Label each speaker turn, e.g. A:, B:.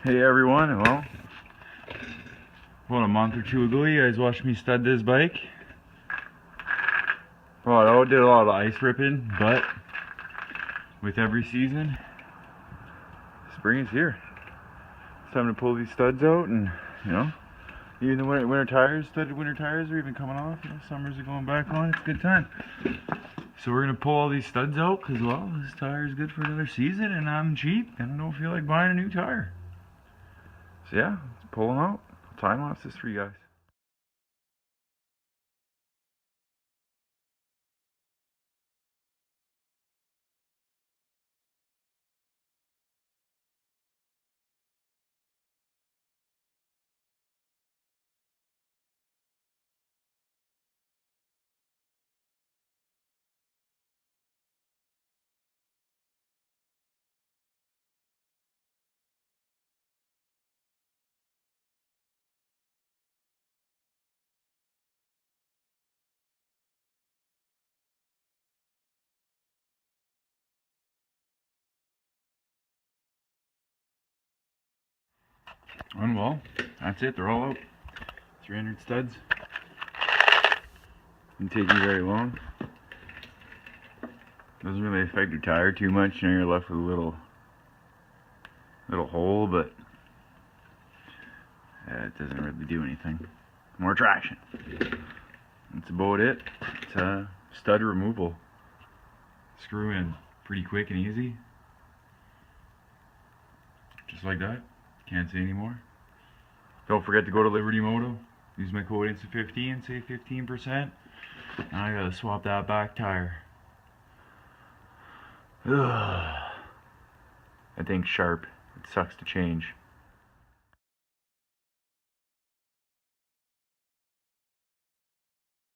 A: Hey everyone, well, about a month or two ago you guys watched me stud this bike. Well, I did a lot of ice ripping, but with every season, spring is here. It's time to pull these studs out, and even the studded winter tires are even coming off. Summers are going back on, it's a good time. So we're gonna pull all these studs out because, well, this tire is good for another season and I'm cheap and I don't feel like buying a new tire. So yeah, let's pull them out. I'll time lapse this for you guys. And well, that's it, they're all out. 300 studs. Didn't take you very long. Doesn't really affect your tire too much, you're left with a little hole, but it doesn't really do anything. More traction. That's about it. It's stud removal. Screw in pretty quick and easy. Just like that. Can't say anymore. Don't forget to go to Liberty Moto. Use my code INSTA15, save 15%. And I gotta swap that back tire. Ugh. That thing's sharp. It sucks to change.